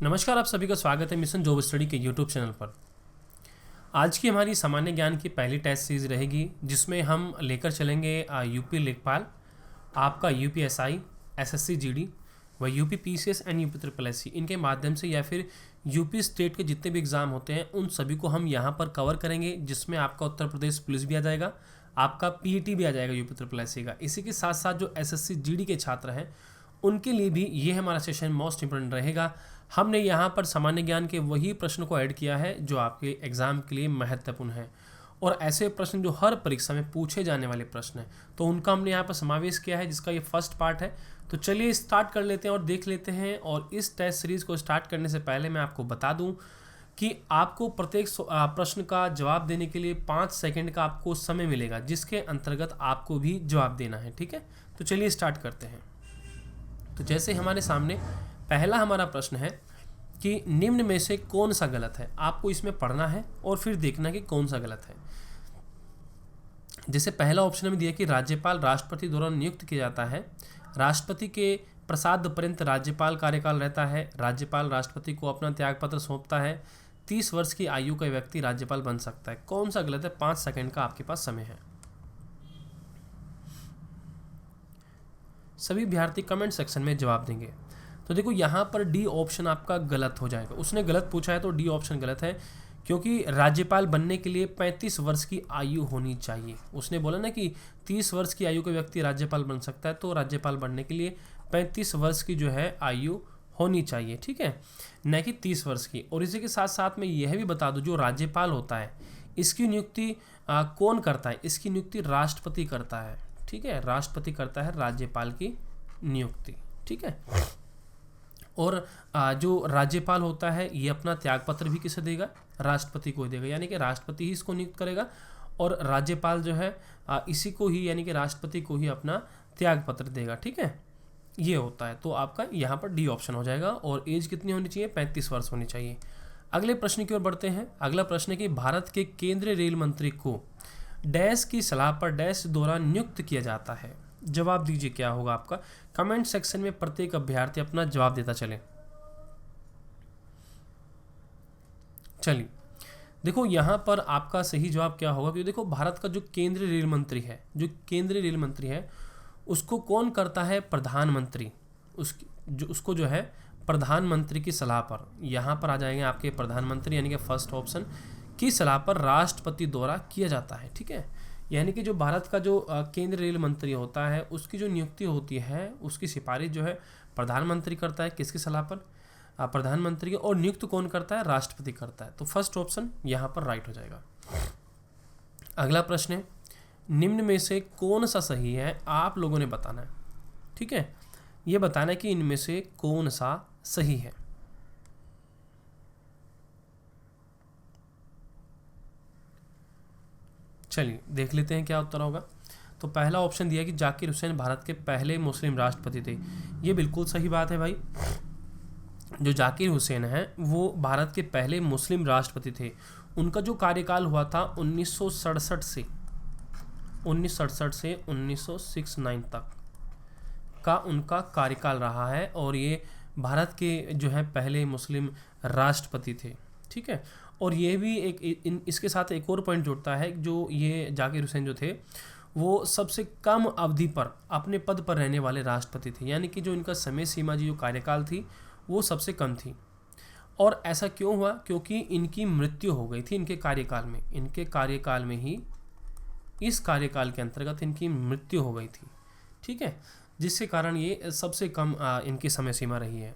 नमस्कार, आप सभी का स्वागत है मिशन जॉब स्टडी के यूट्यूब चैनल पर। आज की हमारी सामान्य ज्ञान की पहली टेस्ट सीरीज रहेगी जिसमें हम लेकर चलेंगे यूपी लेखपाल, आपका यूपीएसआई, एसएससी जीडी व UP PCS and UP triple SC, इनके माध्यम से या फिर यूपी स्टेट के जितने भी एग्ज़ाम होते हैं उन सभी को हम यहाँ पर कवर करेंगे, जिसमें आपका उत्तर प्रदेश पुलिस भी आ जाएगा, आपका पीईटी भी आ जाएगा यूपी ट्रिपल एससी का। इसी के साथ साथ जो एसएससी जीडी के छात्र हैं उनके लिए भी ये हमारा सेशन मोस्ट इंपोर्टेंट रहेगा। हमने यहाँ पर सामान्य ज्ञान के वही प्रश्न को ऐड किया है जो आपके एग्ज़ाम के लिए महत्वपूर्ण है और ऐसे प्रश्न जो हर परीक्षा में पूछे जाने वाले प्रश्न हैं, तो उनका हमने यहाँ पर समावेश किया है, जिसका ये फर्स्ट पार्ट है। तो चलिए स्टार्ट कर लेते हैं और देख लेते हैं। और इस टेस्ट सीरीज़ को स्टार्ट करने से पहले मैं आपको बता दूँ कि आपको प्रत्येक प्रश्न का जवाब देने के लिए 5 सेकंड का आपको समय मिलेगा, जिसके अंतर्गत आपको भी जवाब देना है। ठीक है, तो चलिए स्टार्ट करते हैं। तो जैसे हमारे सामने पहला हमारा प्रश्न है कि निम्न में से कौन सा गलत है। आपको इसमें पढ़ना है और फिर देखना कि कौन सा गलत है। जैसे पहला ऑप्शन में दिया कि राज्यपाल राष्ट्रपति द्वारा नियुक्त किया जाता है, राष्ट्रपति के प्रसाद पर्यंत राज्यपाल कार्यकाल रहता है, राज्यपाल राष्ट्रपति को अपना त्यागपत्र सौंपता है, 30 वर्ष की आयु का व्यक्ति राज्यपाल बन सकता है। कौन सा गलत है? 5 सेकंड का आपके पास समय है। सभी विद्यार्थी कमेंट सेक्शन में जवाब देंगे। तो देखो यहाँ पर डी ऑप्शन आपका गलत हो जाएगा। उसने गलत पूछा है तो डी ऑप्शन गलत है, क्योंकि राज्यपाल बनने के लिए 35 वर्ष की आयु होनी चाहिए। उसने बोला ना कि 30 वर्ष की आयु का व्यक्ति राज्यपाल बन सकता है, तो राज्यपाल बनने के लिए 35 वर्ष की जो है आयु होनी चाहिए। ठीक है, न कि 30 वर्ष की। और इसी के साथ साथ मैं यह भी बता दूं, जो राज्यपाल होता है इसकी नियुक्ति कौन करता है? इसकी नियुक्ति राष्ट्रपति करता है। ठीक है, राष्ट्रपति करता है राज्यपाल की नियुक्ति। ठीक है, और जो राज्यपाल होता है ये अपना त्यागपत्र भी किसे देगा? राष्ट्रपति को देगा, यानी कि राष्ट्रपति ही इसको नियुक्त करेगा और राज्यपाल जो है इसी को ही, यानी कि राष्ट्रपति को ही अपना त्यागपत्र देगा। ठीक है, ये होता है। तो आपका यहाँ पर डी ऑप्शन हो जाएगा। और एज कितनी होनी चाहिए? 35 वर्ष होनी चाहिए। अगले प्रश्न की ओर बढ़ते हैं। अगला प्रश्न है कि भारत के केंद्रीय रेल मंत्री को डैश की सलाह पर डैश द्वारा नियुक्त किया जाता है। जवाब दीजिए क्या होगा आपका। कमेंट सेक्शन में प्रत्येक अभ्यर्थी अपना जवाब देता चले। चलिए देखो यहाँ पर आपका सही जवाब क्या होगा, क्योंकि देखो भारत का जो केंद्रीय रेल मंत्री है, उसको कौन करता है? प्रधानमंत्री। उसको जो है प्रधानमंत्री की सलाह पर, यहाँ पर आ जाएंगे आपके प्रधानमंत्री, यानी कि फर्स्ट ऑप्शन की सलाह पर राष्ट्रपति द्वारा किया जाता है। ठीक है, यानी कि जो भारत का जो केंद्रीय रेल मंत्री होता है उसकी जो नियुक्ति होती है, उसकी सिफारिश जो है प्रधानमंत्री करता है। किसकी सलाह पर? प्रधानमंत्री। और नियुक्त कौन करता है? राष्ट्रपति करता है। तो फर्स्ट ऑप्शन यहाँ पर राइट हो जाएगा। अगला प्रश्न है, निम्न में से कौन सा सही है? आप लोगों ने बताना है। ठीक है, ये बताना है कि इनमें से कौन सा सही है। चलिए देख लेते हैं क्या उत्तर होगा। तो पहला ऑप्शन दिया कि जाकिर हुसैन भारत के पहले मुस्लिम राष्ट्रपति थे। ये बिल्कुल सही बात है भाई। जो जाकिर हुसैन हैं वो भारत के पहले मुस्लिम राष्ट्रपति थे। उनका जो कार्यकाल हुआ था 1967 से 1969 तक का उनका कार्यकाल रहा है, और ये भारत के जो है पहले मुस्लिम राष्ट्रपति थे। ठीक है, और ये भी इसके साथ एक और पॉइंट जुड़ता है, जो ये जाकिर हुसैन जो थे वो सबसे कम अवधि पर अपने पद पर रहने वाले राष्ट्रपति थे, यानी कि जो इनका समय सीमा जो कार्यकाल थी वो सबसे कम थी। और ऐसा क्यों हुआ? क्योंकि इनकी मृत्यु हो गई थी इनके कार्यकाल में ही, इस कार्यकाल के अंतर्गत इनकी मृत्यु हो गई थी। ठीक है, जिसके कारण ये सबसे कम इनकी समय सीमा रही है।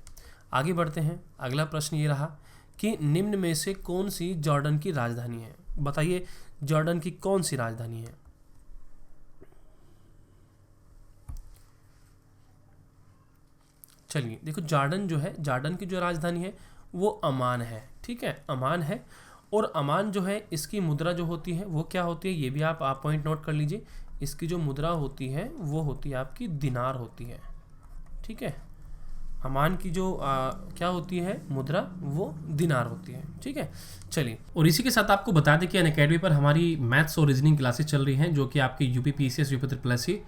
आगे बढ़ते हैं। अगला प्रश्न ये रहा कि निम्न में से कौन सी जॉर्डन की राजधानी है? बताइए जॉर्डन की कौन सी राजधानी है? चलिए देखो, जॉर्डन की जो राजधानी है वो अमान है। ठीक है, अमान है। और अमान जो है इसकी मुद्रा जो होती है वो क्या होती है, ये भी आप पॉइंट नोट कर लीजिए। इसकी जो मुद्रा होती है वो होती है आपकी दिनार होती है। ठीक है, अमान की जो क्या होती है मुद्रा, वो दिनार होती है। ठीक है, चलिए। और इसी के साथ आपको बता दें कि अनअकैडमी पर हमारी मैथ्स और रीजनिंग क्लासेस चल रही हैं, जो कि आपकी UP PCS, UP triple SC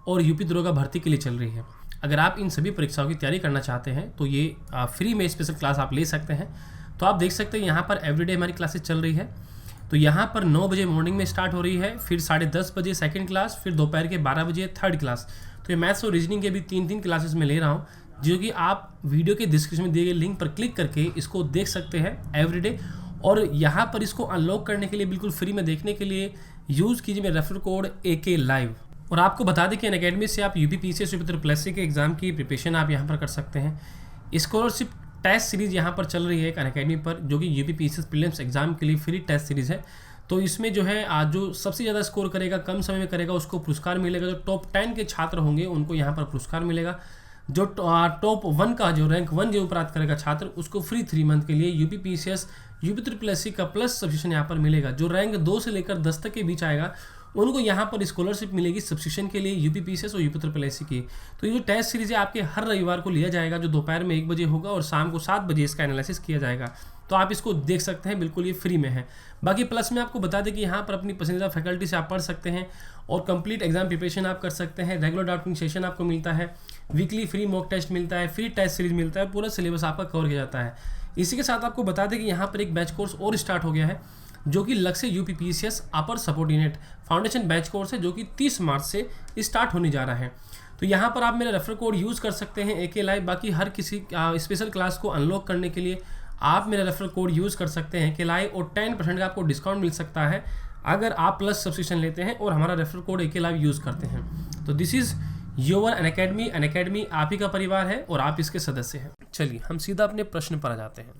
और यूपी दरोगा भर्ती के लिए चल रही है। अगर आप इन सभी परीक्षाओं की तैयारी करना चाहते हैं तो ये फ्री में स्पेशल क्लास आप ले सकते हैं। तो आप देख सकते हैं यहाँ पर एवरीडे हमारी क्लासेस चल रही है। तो यहाँ पर 9 बजे मॉर्निंग में स्टार्ट हो रही है, फिर 10:30 बजे सेकंड क्लास, फिर दोपहर के 12 बजे थर्ड क्लास। तो ये मैथ्स और रीजनिंग के भी 3 क्लासेस में ले रहा हूँ, जो कि आप वीडियो के डिस्क्रिप्शन में दिए गए लिंक पर क्लिक करके इसको देख सकते हैं एवरीडे। और यहाँ पर इसको अनलॉक करने के लिए, बिल्कुल फ्री में देखने के लिए यूज़ कीजिए मेरा रेफर कोड AK Live। और आपको बता दें कि अनअकैडमी से आप UPPCS UPSC के एग्ज़ाम की प्रिपरेशन आप यहाँ पर कर सकते हैं। स्कॉलरशिप टेस्ट सीरीज़ यहाँ पर चल रही है एक अनअकैडमी पर, जो कि UPPCS प्रीलिम्स एग्जाम के लिए फ्री टेस्ट सीरीज़ है। तो इसमें जो है आज जो सबसे ज़्यादा स्कोर करेगा, कम समय में करेगा, उसको पुरस्कार मिलेगा। जो टॉप 10 के छात्र होंगे उनको यहाँ पर पुरस्कार मिलेगा। जो टॉप 1 का जो रैंक 1 जो प्राप्त करेगा छात्र, उसको फ्री 3 मंथ के लिए UPPCS UPSC का प्लस सब्सक्रिप्शन यहाँ पर मिलेगा। जो रैंक 2 से लेकर 10 तक के बीच आएगा उनको यहाँ पर स्कॉलरशिप मिलेगी सब्सक्रिप्शन के लिए UPPCS और UPSC की। तो ये जो टेस्ट सीरीज है आपके हर रविवार को लिया जाएगा, जो दोपहर में 1 बजे होगा और शाम को 7 बजे इसका एनालिसिस किया जाएगा। तो आप इसको देख सकते हैं, बिल्कुल ये फ्री में है। बाकी प्लस में आपको बता दें कि यहाँ पर अपनी पसंदीदा फैकल्टी से आप पढ़ सकते हैं और कंप्लीट एग्जाम प्रिपरेशन आप कर सकते हैं। रेगुलर डाउटिंग सेशन आपको मिलता है, वीकली फ्री मॉक टेस्ट मिलता है, फ्री टेस्ट सीरीज मिलता है, पूरा सिलेबस आपका कवर किया जाता है। इसी के साथ आपको बता दें कि यहाँ पर एक बैच कोर्स और स्टार्ट हो गया है, जो कि लक्ष्य UPPCS अपर सबऑर्डिनेट फाउंडेशन बैच कोर्स है, जो कि 30 मार्च से स्टार्ट होने जा रहा है। तो यहाँ पर आप मेरा रेफर कोड यूज़ कर सकते हैं AK Live। बाकी हर किसी स्पेशल क्लास को अनलॉक करने के लिए आप मेरा रेफर कोड यूज़ कर सकते हैं AK Live, और 10% का आपको डिस्काउंट मिल सकता है अगर आप प्लस सब्सक्रिप्शन लेते हैं और हमारा refer code AK Live use करते हैं। तो this is your Unacademy. Unacademy आप ही का परिवार है और आप इसके सदस्य हैं। चलिए हम सीधा अपने प्रश्न पर आ जाते हैं।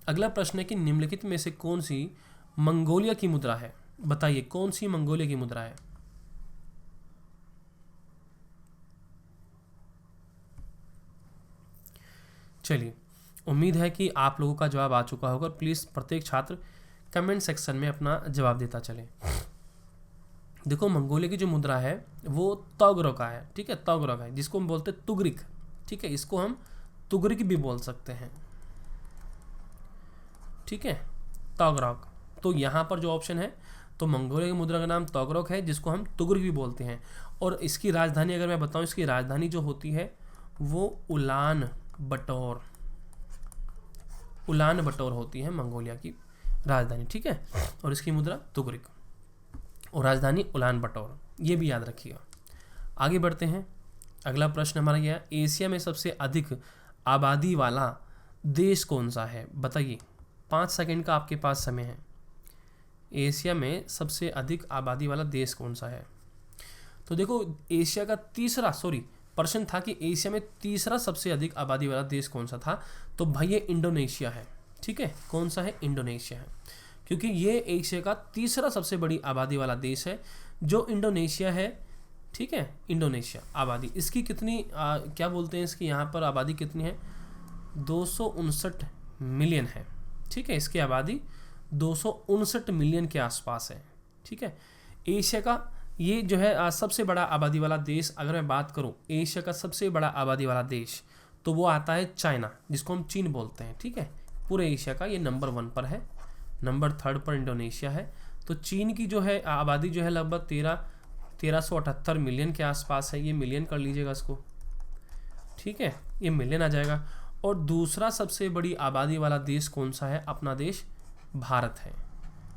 अगला प्रश्न है कि निम्नलिखित में से कौन सी मंगोलिया की मुद्रा है? बताइए कौन सी मंगोलिया की मुद्रा है? चलिए, उम्मीद है कि आप लोगों का जवाब आ चुका होगा। प्लीज़ प्रत्येक छात्र कमेंट सेक्शन में अपना जवाब देता चले। देखो, मंगोलिया की जो मुद्रा है वो तोगरो का है, ठीक है, तोगरो का है, जिसको हम बोलते हैं तुगरिक, ठीक है, इसको हम तुगरिक भी बोल सकते हैं, ठीक है, तोगरोक। तो यहाँ पर जो ऑप्शन है, तो मंगोलिया की मुद्रा का नाम तोगरोक है, जिसको हम तुगरिक भी बोलते हैं। और इसकी राजधानी अगर मैं बताऊँ, इसकी राजधानी जो होती है वो उलान बटोर होती है मंगोलिया की राजधानी, ठीक है। और इसकी मुद्रा तुगरिक और राजधानी उलान बटोर, ये भी याद रखिएगा। आगे बढ़ते हैं। अगला प्रश्न हमारा यह है, एशिया में सबसे अधिक आबादी वाला देश कौन सा है? बताइए, 5 सेकंड का आपके पास समय है। एशिया में सबसे अधिक आबादी वाला देश कौन सा है? तो देखो, एशिया का प्रश्न था कि एशिया में तीसरा सबसे अधिक आबादी वाला देश कौन सा था? तो भाई ये इंडोनेशिया है, ठीक है। कौन सा है? इंडोनेशिया है, क्योंकि ये एशिया का तीसरा सबसे बड़ी आबादी वाला देश है, जो इंडोनेशिया है, ठीक है। इंडोनेशिया आबादी इसकी कितनी क्या बोलते हैं इसकी, यहाँ पर आबादी कितनी है? 259 मिलियन है, ठीक है। इसकी आबादी 259 मिलियन के आसपास है, ठीक है। एशिया का ये जो है सबसे बड़ा आबादी वाला देश, अगर मैं बात करूं एशिया का सबसे बड़ा आबादी वाला देश, तो वो आता है चाइना, जिसको हम चीन बोलते हैं, ठीक है। पूरे एशिया का ये नंबर 1 पर है, नंबर 3 पर इंडोनेशिया है। तो चीन की जो है आबादी जो है लगभग 1378 मिलियन के आसपास है। ये मिलियन कर लीजिएगा इसको, ठीक है, ये मिलियन आ जाएगा। और दूसरा सबसे बड़ी आबादी वाला देश कौन सा है? अपना देश भारत है,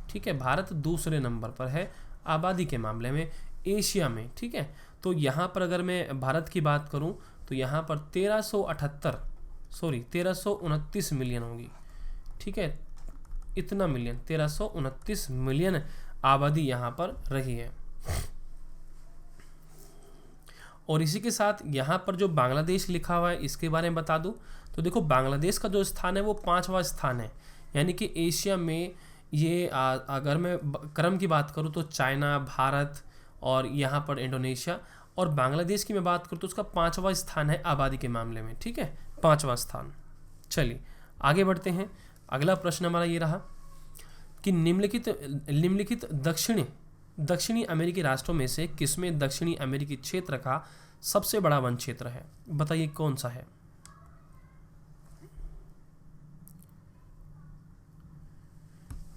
ठीक है। भारत दूसरे नंबर पर है आबादी के मामले में एशिया में, ठीक है। तो यहाँ पर अगर मैं भारत की बात करूँ तो यहाँ पर 1329 मिलियन होगी, ठीक है। इतना मिलियन, 1329 मिलियन आबादी यहाँ पर रही है। और इसी के साथ यहाँ पर जो बांग्लादेश लिखा हुआ है, इसके बारे में बता दूं तो देखो, बांग्लादेश का जो स्थान है वो 5वां स्थान है, यानी कि एशिया में ये अगर मैं क्रम की बात करूँ तो चाइना, भारत और यहाँ पर इंडोनेशिया, और बांग्लादेश की मैं बात करूँ तो उसका 5वां स्थान है आबादी के मामले में, ठीक है, 5वां स्थान। चलिए आगे बढ़ते हैं। अगला प्रश्न हमारा ये रहा कि निम्नलिखित दक्षिणी अमेरिकी राष्ट्रों में से किसमें दक्षिणी अमेरिकी क्षेत्र का सबसे बड़ा वन क्षेत्र है? बताइए कौन सा है?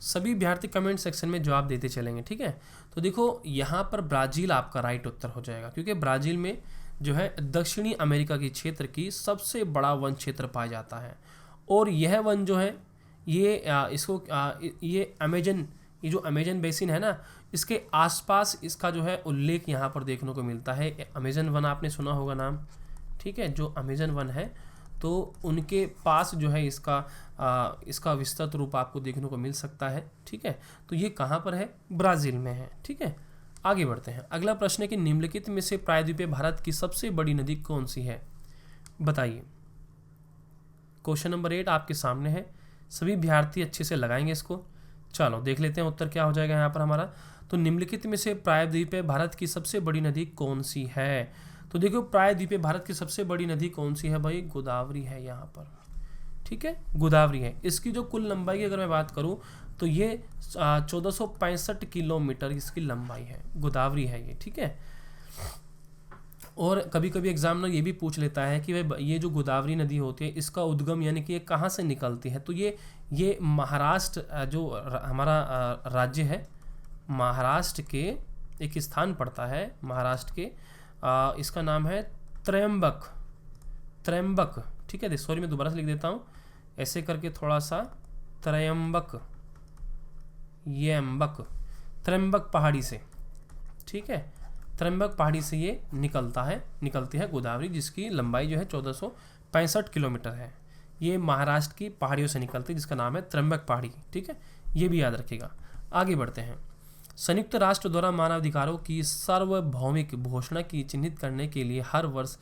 सभी विद्यार्थी कमेंट सेक्शन में जवाब देते चलेंगे, ठीक है। तो देखो, यहाँ पर ब्राज़ील आपका राइट उत्तर हो जाएगा, क्योंकि ब्राज़ील में जो है दक्षिणी अमेरिका की क्षेत्र की सबसे बड़ा वन क्षेत्र पाया जाता है। और यह वन जो है ये ये अमेजन, ये जो अमेजन बेसिन है ना, इसके आसपास इसका जो है उल्लेख यहाँ पर देखने को मिलता है। अमेजन वन आपने सुना होगा नाम, ठीक है, जो अमेजन वन है तो उनके पास जो है इसका विस्तृत रूप आपको देखने को मिल सकता है, ठीक है। तो ये कहाँ पर है? ब्राज़ील में है, ठीक है। आगे बढ़ते हैं। अगला प्रश्न है कि निम्नलिखित में से प्रायद्वीपीय भारत की सबसे बड़ी नदी कौन सी है? बताइए। क्वेश्चन नंबर 8 आपके सामने है, सभी विद्यार्थी अच्छे से लगाएंगे इसको। चलो देख लेते हैं उत्तर क्या हो जाएगा यहाँ पर हमारा। तो निम्नलिखित में से प्रायद्वीपीय भारत की सबसे बड़ी नदी कौन सी है? तो देखो प्रायद्वीपीय भारत की सबसे बड़ी नदी कौन सी है भाई? गोदावरी है यहाँ पर, ठीक है, गोदावरी है। इसकी जो कुल लंबाई की अगर मैं बात करूँ तो ये 1465 किलोमीटर इसकी लंबाई है, गोदावरी है ये, ठीक है। और कभी कभी एग्जामिनर ये भी पूछ लेता है कि भाई ये जो गोदावरी नदी होती है इसका उद्गम यानी कि ये कहाँ से निकलती है? तो ये महाराष्ट्र जो हमारा राज्य है, महाराष्ट्र के एक स्थान पड़ता है, महाराष्ट्र के इसका नाम है त्र्यंबक, ठीक है। सॉरी मैं दोबारा से लिख देता हूँ ऐसे करके थोड़ा सा, त्र्यंबक पहाड़ी से, ठीक है, त्र्यंबक पहाड़ी से ये निकलती है गोदावरी, जिसकी लंबाई जो है 1465 किलोमीटर है। ये महाराष्ट्र की पहाड़ियों से निकलती है जिसका नाम है त्र्यंबक पहाड़ी, ठीक है, ये भी याद रखिएगा। आगे बढ़ते हैं। संयुक्त राष्ट्र द्वारा मानवाधिकारों की सार्वभौमिक घोषणा की चिन्हित करने के लिए हर वर्ष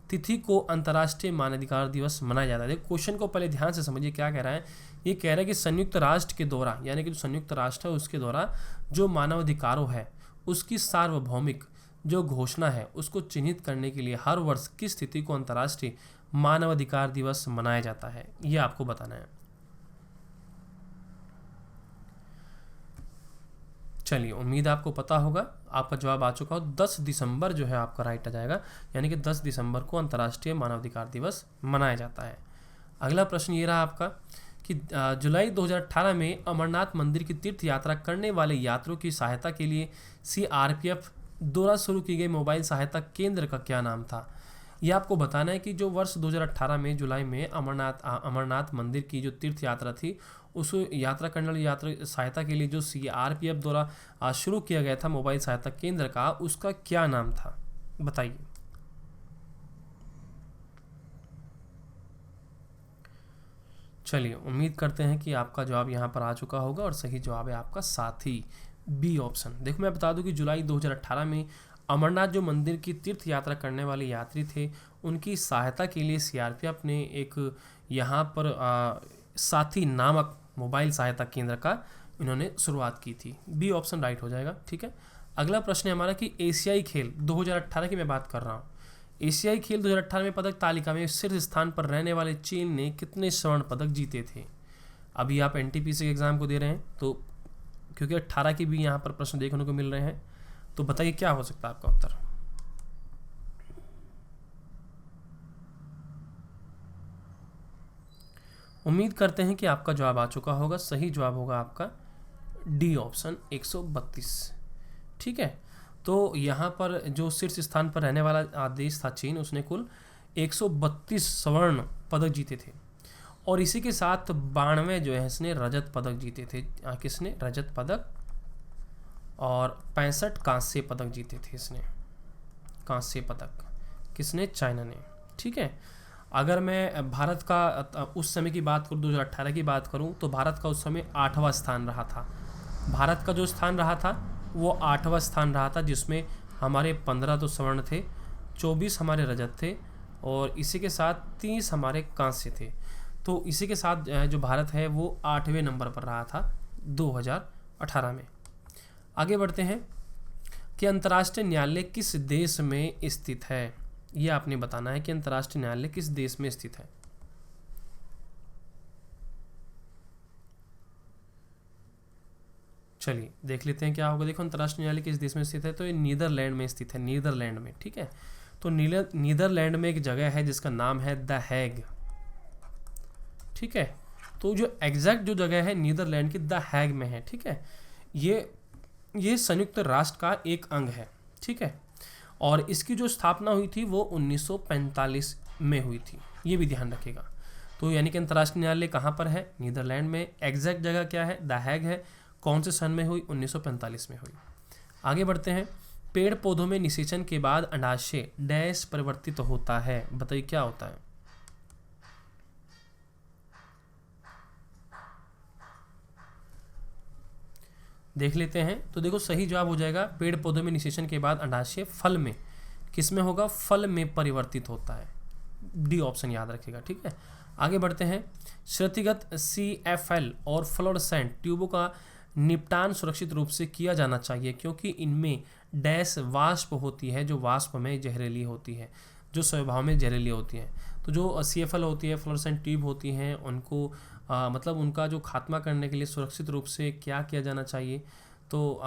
तिथि को अंतर्राष्ट्रीय मानवाधिकार दिवस मनाया जाता है। क्वेश्चन को पहले ध्यान से समझिए क्या कह रहा है। ये कह रहा है कि संयुक्त राष्ट्र के द्वारा, यानी कि जो संयुक्त राष्ट्र है उसके द्वारा जो मानवाधिकारों है उसकी सार्वभौमिक जो घोषणा है उसको चिन्हित करने के लिए हर वर्ष किस तिथि को अंतर्राष्ट्रीय मानवाधिकार दिवस मनाया जाता है, ये आपको बताना है। चलिए उम्मीद आपको पता होगा, आपका जवाब आ चुका हो। 10 दिसंबर जो है आपका राइट आ जाएगा, यानी कि 10 दिसंबर को अंतर्राष्ट्रीय मानवाधिकार दिवस मनाया जाता है। अगला प्रश्न ये रहा आपका कि जुलाई 2018 में अमरनाथ मंदिर की तीर्थ यात्रा करने वाले यात्रियों की सहायता के लिए CRPF द्वारा शुरू की गई मोबाइल सहायता केंद्र का क्या नाम था? ये आपको बताना है कि जो वर्ष 2018 में जुलाई में अमरनाथ मंदिर की जो तीर्थ यात्रा थी, उस यात्रा करने वाली यात्रा सहायता के लिए जो CRPF द्वारा शुरू किया गया था मोबाइल सहायता केंद्र का, उसका क्या नाम था? बताइए। चलिए उम्मीद करते हैं कि आपका जवाब यहाँ पर आ चुका होगा और सही जवाब है आपका साथी, बी ऑप्शन। देखो मैं बता दूं कि जुलाई 2018 में अमरनाथ जो मंदिर की तीर्थ यात्रा करने वाले यात्री थे, उनकी सहायता के लिए CRPF ने एक यहाँ पर साथी नामक मोबाइल सहायता केंद्र का इन्होंने शुरुआत की थी। बी ऑप्शन राइट हो जाएगा, ठीक है। अगला प्रश्न है हमारा कि एशियाई खेल 2018 की मैं बात कर रहा हूँ। एशियाई खेल 2018 में पदक तालिका में शीर्ष स्थान पर रहने वाले चीन ने कितने स्वर्ण पदक जीते थे? अभी आप NTPC के एग्जाम को दे रहे हैं तो क्योंकि 18 की भी यहाँ पर प्रश्न देखने को मिल रहे हैं, तो बताइए क्या हो सकता है आपका उत्तर? उम्मीद करते हैं कि आपका जवाब आ चुका होगा। सही जवाब होगा आपका डी ऑप्शन 132, ठीक है। तो यहाँ पर जो शीर्ष स्थान पर रहने वाला देश था चीन, उसने कुल 132 स्वर्ण पदक जीते थे और इसी के साथ 92 जो है इसने रजत पदक जीते थे। किसने? रजत पदक। और 65 कांस्य पदक जीते थे इसने, कांस्य पदक किसने? चाइना ने, ठीक है। अगर मैं भारत का उस समय की बात करूँ, 2018 की बात करूँ, तो भारत का उस समय 8वां स्थान रहा था। भारत का जो स्थान रहा था वो 8वां स्थान रहा था, जिसमें हमारे 15 तो स्वर्ण थे, 24 हमारे रजत थे और इसी के साथ 30 हमारे कांस्य थे। तो इसी के साथ जो भारत है वो 8वें नंबर पर रहा था 2018 में। आगे बढ़ते हैं कि अंतर्राष्ट्रीय न्यायालय किस देश में स्थित है? ये आपने बताना है कि अंतर्राष्ट्रीय न्यायालय किस देश में स्थित है। चलिए देख लेते हैं क्या होगा। देखो अंतर्राष्ट्रीय न्यायालय किस देश में स्थित है, तो ये नीदरलैंड में स्थित है, नीदरलैंड में, ठीक है। तो नीदरलैंड में एक जगह है जिसका नाम है द हैग, ठीक है। तो जो एग्जैक्ट जो जगह है नीदरलैंड की द हैग में है, ठीक है। ये संयुक्त राष्ट्र का एक अंग है, ठीक है। और इसकी जो स्थापना हुई थी वो 1945 में हुई थी, ये भी ध्यान रखिएगा। तो यानी कि अंतर्राष्ट्रीय न्यायालय कहाँ पर है? नीदरलैंड में। एग्जैक्ट जगह क्या है? द हैग है। कौन से सन में हुई? 1945 में हुई। आगे बढ़ते हैं। पेड़ पौधों में निषेचन के बाद अंडाशय डैश परिवर्तित होता है, बताइए क्या होता है? देख लेते हैं। तो देखो सही जवाब हो जाएगा पेड़ पौधों में निषेचन के बाद अंडाशय फल में, किस में होगा? फल में परिवर्तित होता है। डी ऑप्शन याद रखिएगा, ठीक है। आगे बढ़ते हैं। क्षतिगत CFL और फ्लोरोसेंट ट्यूबों का निपटान सुरक्षित रूप से किया जाना चाहिए क्योंकि इनमें डैश वाष्प होती है जो वाष्प में जहरीली होती है, जो स्वभाव में जहरीली होती है। तो जो CFL होती है, फ्लोरोसेंट ट्यूब होती हैं, उनको मतलब उनका जो खात्मा करने के लिए सुरक्षित रूप से क्या किया जाना चाहिए? तो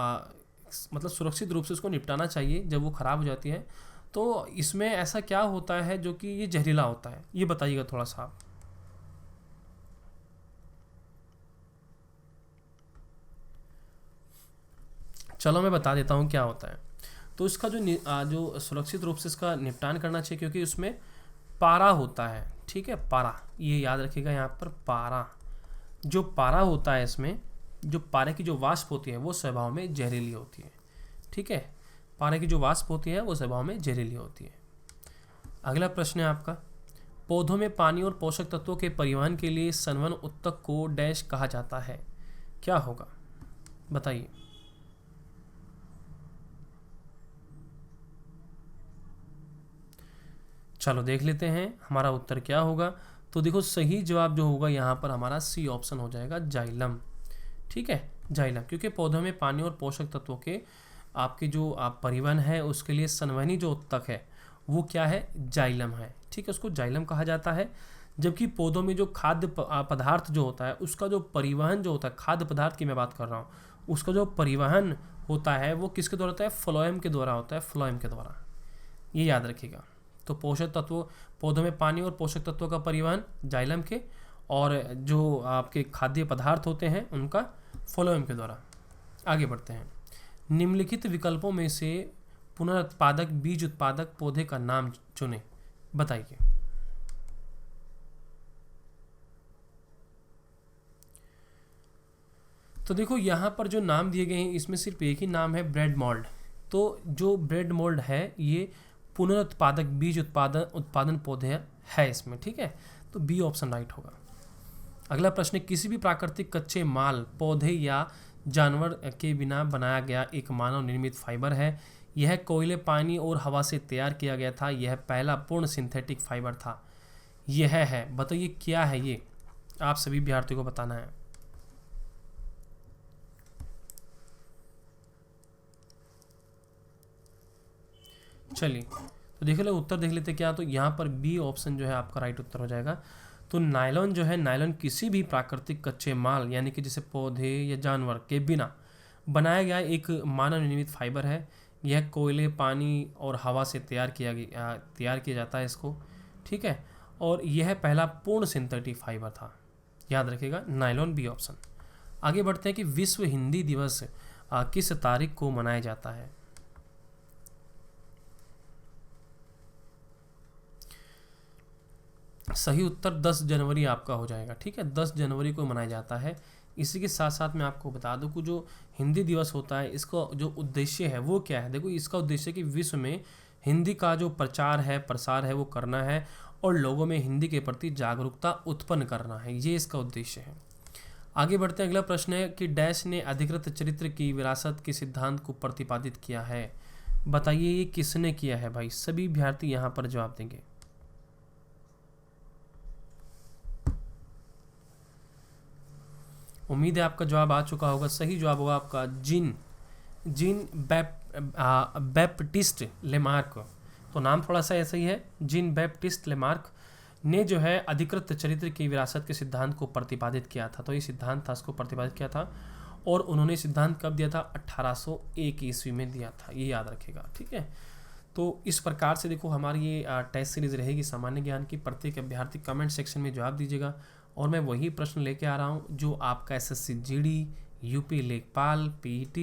मतलब सुरक्षित रूप से उसको निपटाना चाहिए जब वो ख़राब हो जाती है। तो इसमें ऐसा क्या होता है जो कि ये जहरीला होता है, ये बताइएगा थोड़ा सा आप। चलो मैं बता देता हूँ क्या होता है। तो इसका जो सुरक्षित रूप से इसका निपटान करना चाहिए क्योंकि उसमें पारा होता है, ठीक है। पारा, ये याद रखिएगा यहाँ पर, पारा। जो पारा होता है इसमें, जो पारे की जो वाष्प होती है वो स्वभाव में जहरीली होती है, ठीक है। पारे की जो वाष्प होती है वो स्वभाव में जहरीली होती है। अगला प्रश्न है आपका। पौधों में पानी और पोषक तत्वों के परिवहन के लिए संवहन ऊतक को डैश कहा जाता है, क्या होगा? बताइए। चलो देख लेते हैं हमारा उत्तर क्या होगा। तो देखो सही जवाब जो होगा यहाँ पर हमारा सी ऑप्शन हो जाएगा, जाइलम, ठीक है। जाइलम, क्योंकि पौधों में पानी और पोषक तत्वों के आपके जो परिवहन है उसके लिए संवहनी जो उत्तक है वो क्या है? जाइलम है, ठीक है। उसको जाइलम कहा जाता है। जबकि पौधों में जो खाद्य पदार्थ जो होता है उसका जो परिवहन जो होता है, खाद्य पदार्थ की मैं बात कर रहा हूँ, उसका जो परिवहन होता है वो किसके द्वारा होता है? फ्लोएम के द्वारा होता है, फ्लोएम के द्वारा, ये याद रखिएगा। तो पोषक तत्वों, पौधों में पानी और पोषक तत्वों का परिवहन जाइलम के, और जो आपके खाद्य पदार्थ होते हैं उनका फ्लोएम के द्वारा। आगे बढ़ते हैं। निम्नलिखित विकल्पों में से पुनरुत्पादक बीज उत्पादक पौधे का नाम चुनें, बताइए। तो देखो यहाँ पर जो नाम दिए गए हैं इसमें सिर्फ एक ही नाम है, ब्रेड मोल्ड। तो जो ब्रेड मोल्ड है ये पुनरुत्पादक बीज उत्पादन पौधे है इसमें, ठीक है। तो बी ऑप्शन राइट होगा। अगला प्रश्न, किसी भी प्राकृतिक कच्चे माल, पौधे या जानवर के बिना बनाया गया एक मानव निर्मित फाइबर है। यह कोयले, पानी और हवा से तैयार किया गया था। यह पहला पूर्ण सिंथेटिक फाइबर था। यह है, बताइए क्या है ये? आप सभी विद्यार्थियों को बताना है। चलिए तो देख लो उत्तर देख लेते क्या। तो यहाँ पर बी ऑप्शन जो है आपका राइट उत्तर हो जाएगा। तो नायलॉन जो है, नायलॉन किसी भी प्राकृतिक कच्चे माल यानी कि जैसे पौधे या जानवर के बिना बनाया गया एक मानव निर्मित फाइबर है। यह कोयले, पानी और हवा से तैयार किया जाता है इसको, ठीक है। और यह पहला पूर्ण सिंथेटिक फाइबर था, याद रखिएगा, नायलॉन, बी ऑप्शन। आगे बढ़ते हैं कि विश्व हिंदी दिवस किस तारीख को मनाया जाता है? सही उत्तर 10 जनवरी आपका हो जाएगा, ठीक है। 10 जनवरी को मनाया जाता है। इसी के साथ साथ मैं आपको बता दूं कि जो हिंदी दिवस होता है इसका जो उद्देश्य है वो क्या है? देखो इसका उद्देश्य कि विश्व में हिंदी का जो प्रचार है, प्रसार है वो करना है और लोगों में हिंदी के प्रति जागरूकता उत्पन्न करना है, ये इसका उद्देश्य है। आगे बढ़ते हैं। अगला प्रश्न है कि डैश ने अधिकृत चरित्र की विरासत के सिद्धांत को प्रतिपादित किया है, बताइए ये किसने किया है? भाई सभी विद्यार्थी यहाँ पर जवाब देंगे। उम्मीद है आपका जवाब आ चुका होगा। सही जवाब होगा आपका जीन बैप्टिस्ट लेमार्क। तो नाम थोड़ा सा ऐसा ही है, जीन बैप्टिस्ट लेमार्क ने जो है अधिकृत चरित्र की विरासत के सिद्धांत को प्रतिपादित किया था। तो ये सिद्धांत था, इसको प्रतिपादित किया था और उन्होंने सिद्धांत कब दिया था? 1801 ईस्वी में दिया था, ये याद रखेगा, ठीक है। तो इस प्रकार से देखो हमारी ये टेस्ट सीरीज रहेगी सामान्य ज्ञान की। प्रत्येक अभ्यर्थी कमेंट सेक्शन में जवाब दीजिएगा और मैं वही प्रश्न लेके आ रहा हूँ जो आपका SSC GD, यूपी लेखपाल, PET,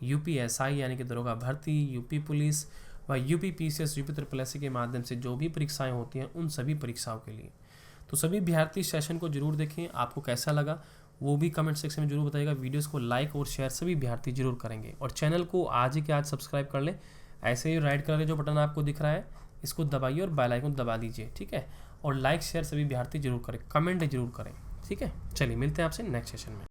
UPSI यानी कि दरोगा भर्ती, यूपी पुलिस, व यूपी PCS यूपी SSS के माध्यम से जो भी परीक्षाएं होती हैं उन सभी परीक्षाओं के लिए। तो सभी विद्यार्थी सेशन को जरूर देखें, आपको कैसा लगा वो भी कमेंट सेक्शन में जरूर बताइएगा। वीडियोस को लाइक और शेयर सभी विद्यार्थी जरूर करेंगे, और चैनल को आज ही के आज सब्सक्राइब कर लें। ऐसे ही राइट कलर का जो बटन आपको दिख रहा है इसको दबाइए और बेल आइकन दबा दीजिए, ठीक है। और लाइक शेयर सभी विद्यार्थी जरूर करें, कमेंट जरूर करें, ठीक है। चलिए मिलते हैं आपसे नेक्स्ट सेशन में।